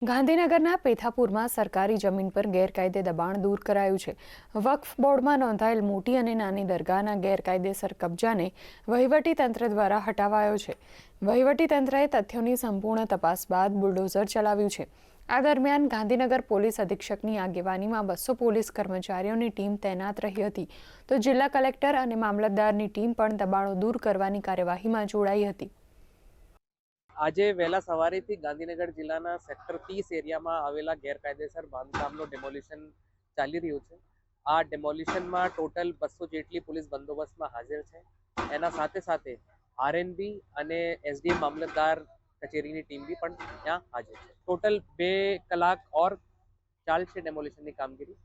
ગાંધીનગરના પેથાપુરમાં સરકારી જમીન પર ગેરકાયદે દબાણ દૂર કરાયું છે। વક્ફ બોર્ડમાં નોંધાયેલ મોટી અને નાની દરગાહના ગેરકાયદેસર કબજાને વહીવટીતંત્ર દ્વારા હટાવાયો છે। વહીવટીતંત્રએ તથ્યોની સંપૂર્ણ તપાસ બાદ બુલડોઝર ચલાવ્યું છે। આ દરમિયાન ગાંધીનગર પોલીસ અધિક્ષકની આગેવાનીમાં 200 પોલીસ કર્મચારીઓની ટીમ તૈનાત રહી હતી, તો જિલ્લા કલેક્ટર અને મામલતદારની ટીમ પણ દબાણો દૂર કરવાની કાર્યવાહીમાં જોડાઈ હતી। આજે વહેલા સવારેથી ગાંધીનગર જિલ્લાના સેક્ટર 30 એરિયામાં આવેલા ગેરકાયદેસર બાંધકામનું ડેમોલિશન ચાલી રહ્યું છે। આ ડેમોલિશનમાં ટોટલ 200 જેટલી પોલીસ બંદોબસ્તમાં હાજર છે। એના સાથે સાથે આરએનબી અને એસડીએમ મામલતદાર કચેરીની ટીમ બી પણ ત્યાં હાજર છે। ટોટલ 2 કલાક ઓર ચાલશે ડેમોલિશનની કામગીરી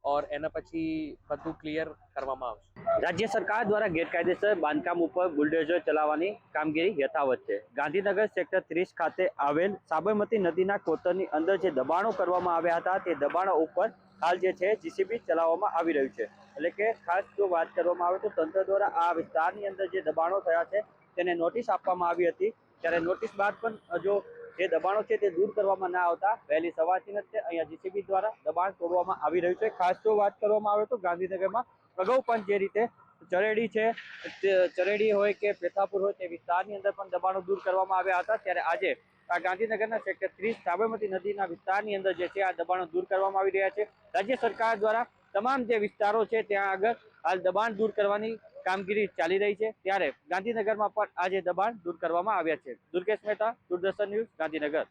और एना पछी બધું ક્લિયર કરવામાં આવશે। राज्य सरकार द्वारा गैरकायदेसर बांधकाम पर बुलडोजर चलावવાની કામગીરી યથાવત છે। ગાંધીનગર સેક્ટર 30 ખાતે આવેલ સાબરમતી નદીના કોતરની અંદર જે દબાણો કરવામાં આવ્યા હતા તે દબાણો ઉપર હાલ જે છે જીસીબી ચલાવવામાં આવી રહ્યું છે। એટલે કે ખાસ જો વાત કરવામાં આવે તો તંત્ર દ્વારા આ વિસ્તારની અંદર જે દબાણો થયા છે તેને નોટિસ આપવામાં આવી હતી, ત્યારે નોટિસ બાદ પણ જો જે દબાણો છે તે દૂર કરવામાં ના આવતા વહેલી સવારથી જ અહીંયા જીસીબી દ્વારા દબાણ તોડવામાં આવી રહ્યું છે। ખાસ જો વાત કરવામાં આવે તો ગાંધીનગરમાં અગાઉ પણ જે રીતે ચરેડી છે, ચરેડી હોય કે પેથાપુર હોય તે વિસ્તારની અંદર પણ દબાણો દૂર કરવામાં આવ્યા હતા, ત્યારે આજે આ ગાંધીનગરના સેક્ટર 30 સાબરમતી નદીના વિસ્તારની અંદર જે છે આ દબાણો દૂર કરવામાં આવી રહ્યા છે। રાજ્ય સરકાર દ્વારા તમામ જે વિસ્તારો છે ત્યાં આગળ હાલ દબાણ દૂર કરવાની કામગીરી ચાલી રહી છે, ત્યારે ગાંધીનગરમાં પણ આજે દબાણ દૂર કરવામાં આવ્યા છે। દુર્ગેશ મહેતા, દૂરદર્શન ન્યૂઝ, ગાંધીનગર।